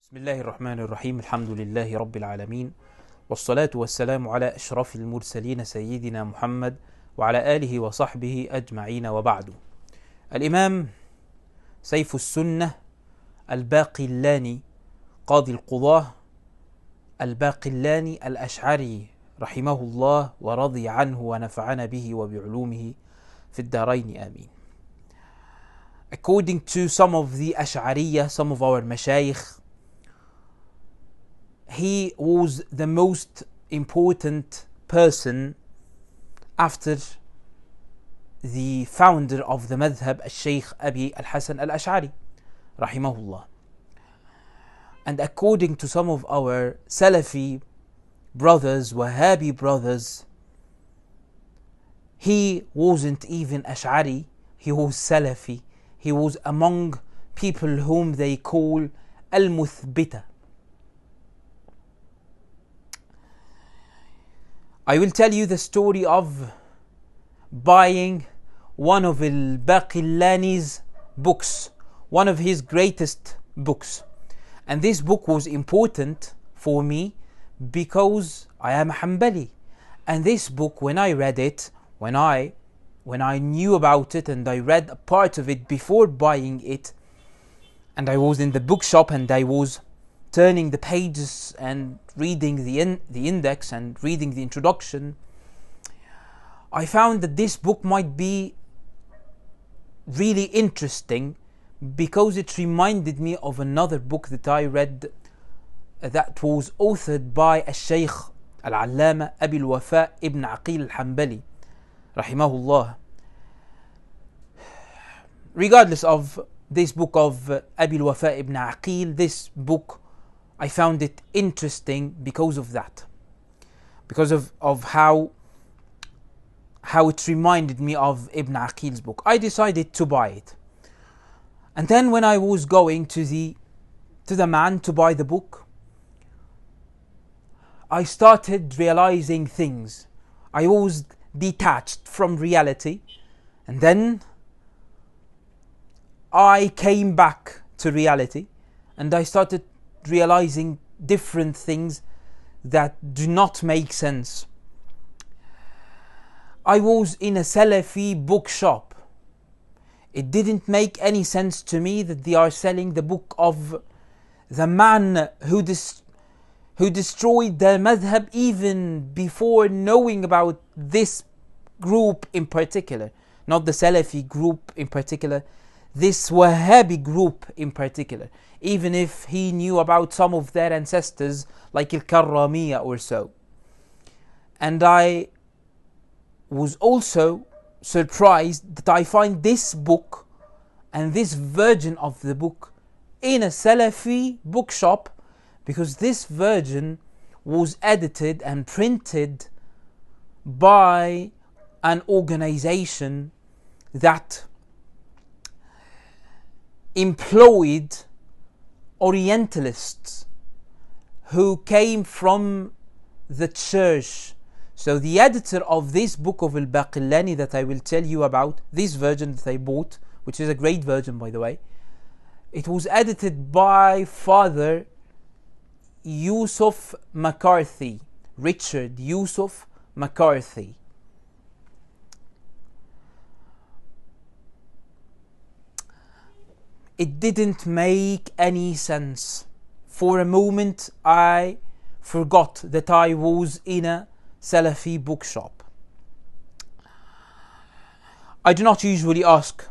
بسم الله الرحمن الرحيم الحمد لله رب العالمين والصلاة والسلام على أشرف المرسلين سيدنا محمد وعلى آله وصحبه أجمعين وبعد. الإمام سيف السنة الباقلاني قاضي القضاة الباقلاني الأشعري رحمه الله ورضي عنه ونفعنا به وبعلومه في الدارين آمين. According to some of the Ash'ariyah, some of our Mashaykh, he was the most important person after the founder of the madhab, Shaykh Abi al-Hasan al-Ash'ari rahimahullah. And according to some of our Salafi brothers, Wahabi brothers, he wasn't even Ash'ari, he was Salafi. He was among people whom they call al-Muthbita. I will tell you the story of buying one of al-Baqilani's books, one of his greatest books. And this book was important for me because I am a Hanbali. And this book, when I read it, when I knew about it and I read a part of it before buying it, and I was in the bookshop and I was turning the pages and reading the index and reading the introduction, I found that this book might be really interesting because it reminded me of another book that I read that was authored by Shaykh al-Allama Abi al-Wafa ibn Aqil al-Hanbali rahimahullah. Regardless of this book of Abi al-Wafa ibn Aqil, this book I found it interesting because of that, because of how it reminded me of Ibn Aqil's book. I decided to buy it, and then when I was going to the man to buy the book, I started realizing things. I was detached from reality, and then I came back to reality and I started realizing different things that do not make sense. I was in a Salafi bookshop. It didn't make any sense to me that they are selling the book of the man who destroyed the madhab even before knowing about this group in particular, not the Salafi group in particular, this Wahabi group in particular, even if he knew about some of their ancestors like Al-Karramiyya or so. And I was also surprised that I find this book and this version of the book in a Salafi bookshop, because this version was edited and printed by an organization that employed Orientalists who came from the church. So the editor of this book of al-Baqilani that I will tell you about, this version that I bought, which is a great version by the way, it was edited by Father Yusuf McCarthy, Richard Yusuf McCarthy. It didn't make any sense. For a moment I forgot that I was in a Salafi bookshop. I do not usually ask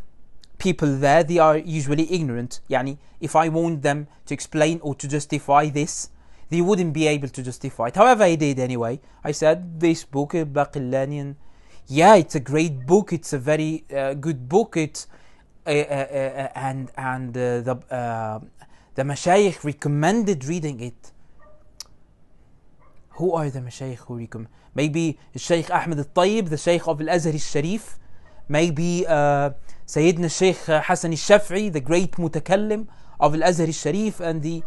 people there, they are usually ignorant. Yani, if I want them to explain or to justify this, they wouldn't be able to justify it. However, I did anyway. I said, this book, Baqilani, yeah, it's a great book, it's a very good book, it's and the Mashaykh recommended reading it. Who are the Mashaykh who recommend? Maybe Shaykh Ahmed al-Tayyib, the Shaykh of al-Azhar al-Sharif. Maybe Sayyidina Shaykh Hassan al-Shafi'i, the great mutakallim of al-Azhar al-Sharif and the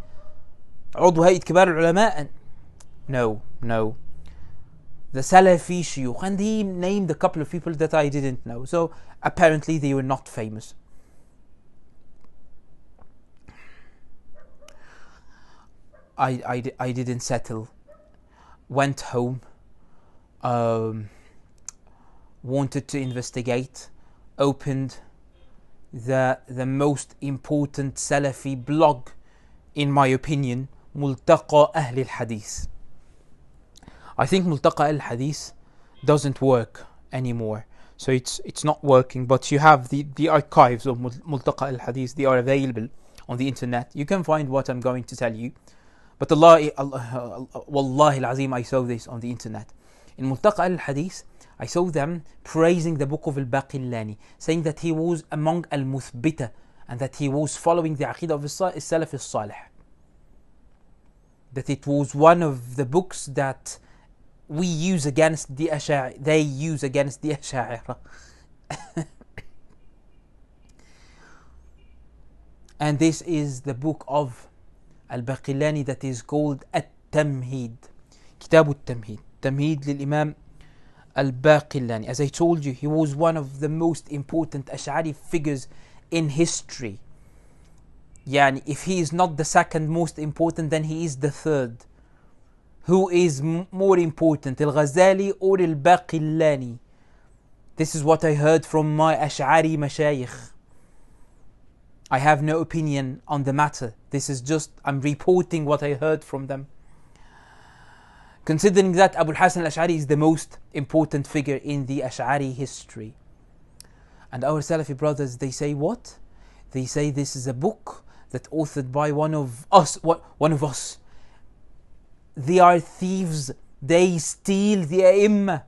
عضو هيئة كبار العلماء. No. The Salafi Shuyukh. And he named a couple of people that I didn't know. So apparently they were not famous. I didn't settle. Went home, wanted to investigate, opened the most important Salafi blog, in my opinion, Multaqa Ahl al-Hadith. I think Multaqa al-Hadith doesn't work anymore, so it's not working, but you have the archives of Multaqa al-Hadith. They are available on the internet. You can find what I'm going to tell you. But Wallahi al-Azim, I saw this on the internet. In Multaqa al-Hadith, I saw them praising the book of al-Baqilani, saying that he was among al-Muthbita, and that he was following the Aqidah of Salaf al-Salih. That it was one of the books that we use against the Ash'ari, they use against the Ash'ari. And this is the book of Al-Baqilani that is called At-Tamheed. Kitab At-Tamheed. Tamheed lil-Imam Al-Baqilani. As I told you, he was one of the most important Ash'ari figures in history. Yani, if he is not the second most important, then he is the third. Who is more important, Al-Ghazali or Al-Baqilani? This is what I heard from my Ash'ari mashayikh. I have no opinion on the matter. This is just, I'm reporting what I heard from them. Considering that Abu al-Hasan al-Ash'ari is the most important figure in the Ash'ari history. And our Salafi brothers, they say what? They say this is a book that authored by one of us. They are thieves. They steal the A'imma.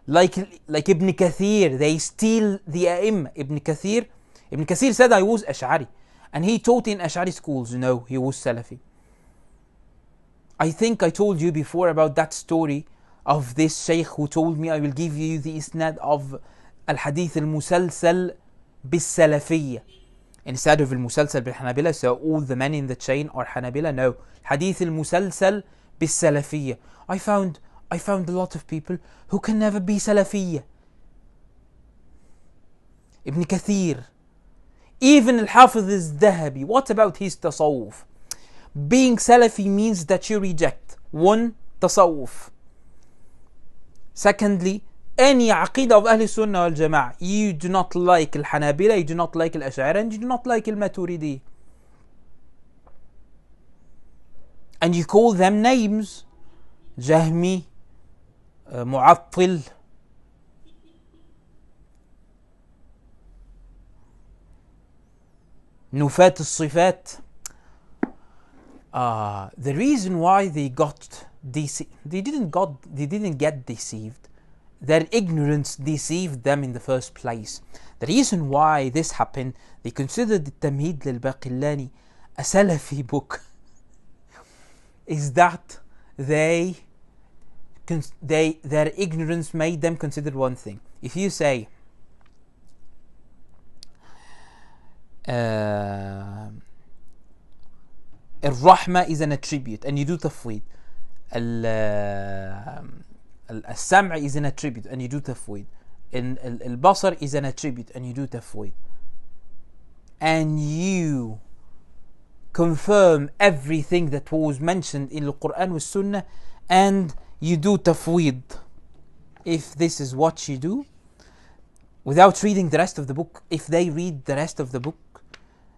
Like Ibn Kathir, they steal the A'imma. Ibn Kathir said I was Ash'ari, and he taught in Ash'ari schools. No, he was Salafi. I think I told you before about that story of this Shaykh who told me I will give you the isnad of Al-Hadith al-Musalsal bis-Salafiyya instead of al-Musalsal bil-Hanabila, so all the men in the chain are Hanabila. No, Hadith al-Musalsal bis-Salafiyya. I found a lot of people who can never be Salafiyya. Ibn Kathir, even Al-Hafiz al-Dhahabi. What about his tasawwuf? Being Salafi means that you reject one, tasawwuf. Secondly, any Aqidah of Ahl Sunnah wal Jama'ah. You do not like Al-Hanabila, you do not like Al-Ash'ari, and you do not like Al-Maturidi. And you call them names. Jahmi, Mu'attil. Nufat al-Sifat. The reason why they got deceived, they didn't get deceived. Their ignorance deceived them in the first place. The reason why this happened, they considered the Tamheed lil-Baqilani a Salafi book, is that their ignorance made them consider one thing. If you say Al-Rahma is an attribute and you do tafweed, Al-Sam' is an attribute and you do tafweed, Al-Basar is an attribute and you do tafweed, and you confirm everything that was mentioned in the Quran with Sunnah and you do tafweed. If this is what you do without reading the rest of the book, if they read the rest of the book,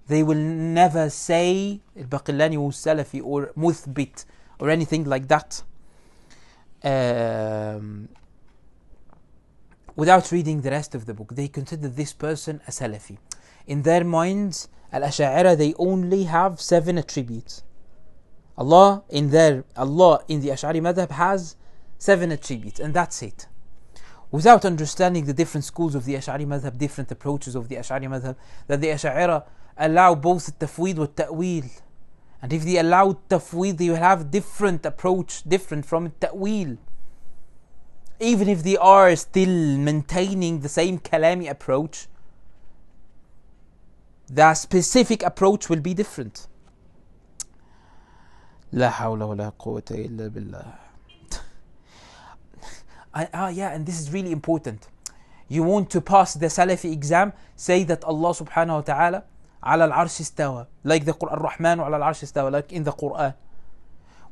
they will never say Al-Baqilani was Salafi or Muthbit or anything like that. Without reading the rest of the book, they consider this person a Salafi. In their minds, Al-Ash'ari, they only have 7 attributes. Allah in the Ash'ari madhab has 7 attributes, and that's it. Without understanding the different schools of the Ash'ari madhab, different approaches of the Ash'ari madhab, that the Ash'ari allow both tafweed and ta'wil. And if they allow tafweed, they will have different approach, different from ta'wil. Even if they are still maintaining the same kalami approach, the specific approach will be different. La hawla wa la quwwata illa billah. And this is really important. You want to pass the Salafi exam, say that Allah subhanahu wa ta'ala ala al-arsh istawa, like the Quran, Ar-Rahman ala al-arsh istawa, like in the Quran.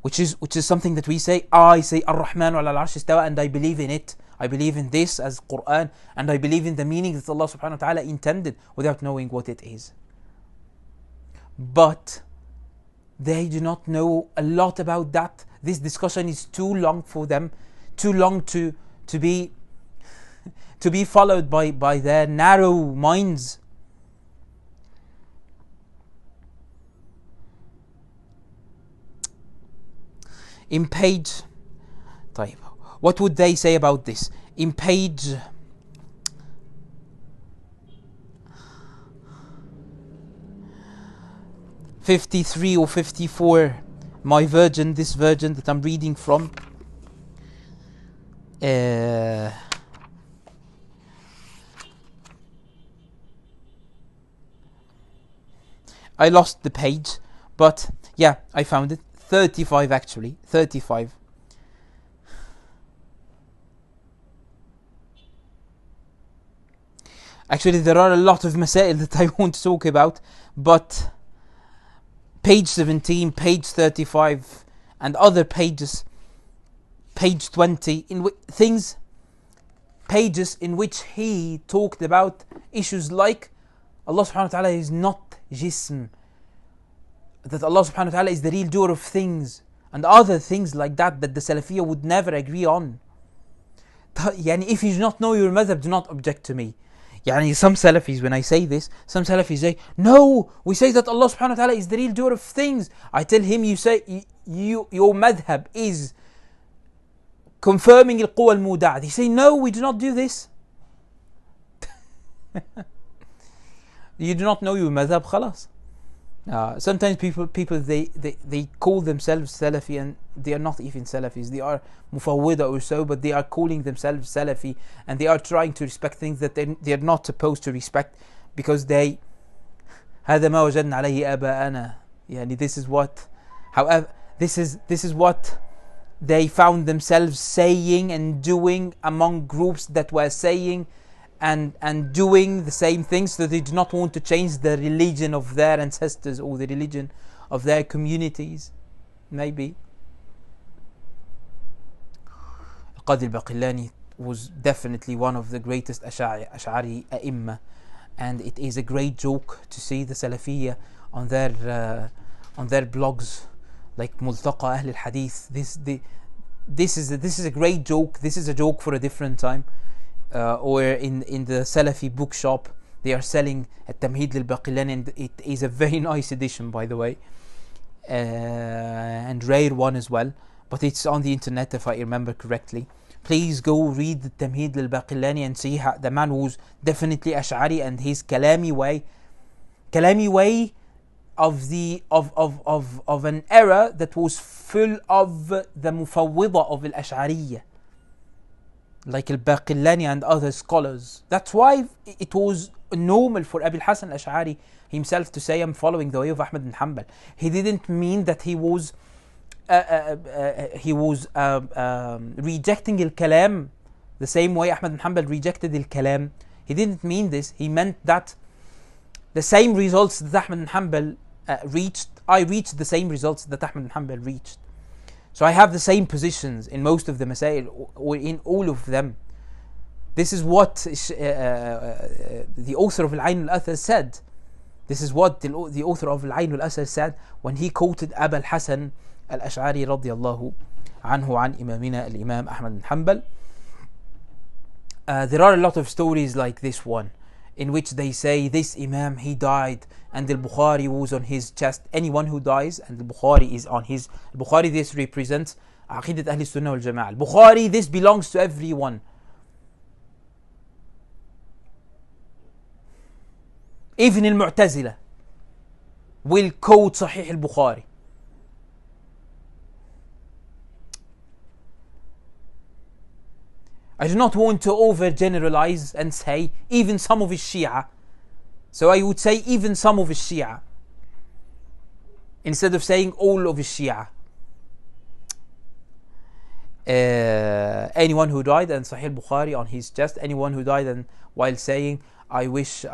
which is something that we say. I say Ar-Rahman ala al-Arsh istawa, and I believe in it. I believe in this as Quran, and I believe in the meaning that Allah subhanahu wa ta'ala intended without knowing what it is. But they do not know a lot about that. This discussion is too long for them, too long to be followed by their narrow minds. In page, what would they say about this? In page 53 or 54, my version, this version that I'm reading from, I lost the page, but yeah, I found it. 35 actually, 35. Actually, there are a lot of masail that I want to talk about, but page 17, page 35, and other pages, page 20, pages in which he talked about issues like Allah subhanahu wa ta'ala is not jism, that Allah subhanahu wa ta'ala is the real doer of things, and other things like that the Salafiyya would never agree on. Yani, if you do not know your madhab, do not object to me. Yani, some Salafis, when I say this, some Salafis say, no, we say that Allah subhanahu wa ta'ala is the real doer of things. I tell him, you say, your madhab is confirming al-quwa al-muda'a. They say, no, we do not do this. You do not know your madhab, khalas. Sometimes people they call themselves Salafi, and they are not even Salafis. They are Mufawwida or so, but they are calling themselves Salafi, and they are trying to respect things that they are not supposed to respect, because they هذا ما وجدنا عليه آباءنا. يعني, this is what, however, this is what they found themselves saying and doing among groups that were saying and doing the same things, so they do not want to change the religion of their ancestors or the religion of their communities. Maybe Qadi al-Baqilani was definitely one of the greatest Ash'ari A'imma, and it is a great joke to see the Salafiyya on their blogs like Multaqa Ahl al-Hadith. This is a great joke. This is a joke for a different time. Or in the Salafi bookshop, they are selling a Tamheed al-Baqilani, and it is a very nice edition, by the way, and rare one as well, but it's on the internet if I remember correctly. Please go read the Tamheed al-Baqilani and see how the man was definitely Ash'ari, and his Kalami way of an era that was full of the Mufawwida of al-Ash'ariyya, like al-Baqilani and other scholars. That's why it was normal for Abil Hasan al-Ash'ari himself to say, I'm following the way of Ahmad bin Hanbal. He didn't mean that he was rejecting al-Kalam the same way Ahmad bin Hanbal rejected al-Kalam. He didn't mean this. He meant that the same results that Ahmad bin Hanbal reached, I reached the same results that Ahmad bin Hanbal reached. So I have the same positions in most of the masail, or in all of them. This is what the author of Al-Ayn al-Athar said. This is what the author of Al-Ayn al-Athar said when he quoted Abu al-Hasan al-Ash'ari radiyallahu anhu an Imamina al-Imam Ahmad bin Hanbal. There are a lot of stories like this one, in which they say this Imam, he died and al-Bukhari was on his chest. Anyone who dies and al-Bukhari is on his, al-Bukhari, this represents Aqidat Ahl Sunnah wal Jama'ah. Al-Bukhari, this belongs to everyone. Even al-Mu'tazila will quote Sahih al-Bukhari. I do not want to overgeneralize and say even some of his Shia. So I would say even some of his Shia, instead of saying all of his Shia. Anyone who died and Sahih Bukhari on his chest, anyone who died and while saying I wish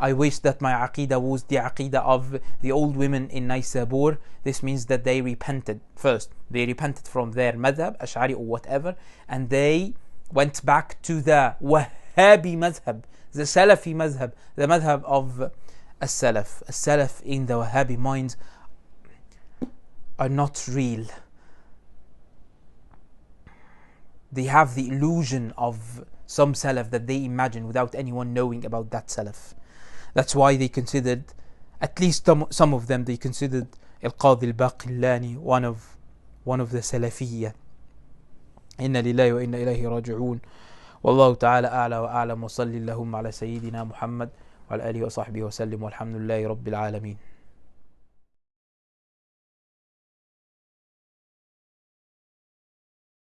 I wish that my Aqidah was the Aqidah of the old women in Naysabur. This means that they repented first. They repented from their madhab, Ash'ari or whatever, and they went back to the Wahabi madhab, the Salafi madhab, the madhab of As-Salaf. As-Salaf in the Wahabi minds are not real. They have the illusion of some Salaf that they imagine without anyone knowing about that Salaf. That's why they considered, at least some of them, they considered Al-Qadi Al-Baqilani one of the Salafiyya. Inna lillahi wa inna ilayhi raji'un. Wallahu ta'ala a'la wa a'lam wa salli Allahumma ala Sayyidina Muhammad wa ala alihi wa sahbihi wa sallim walhamdulillahi rabbil alameen.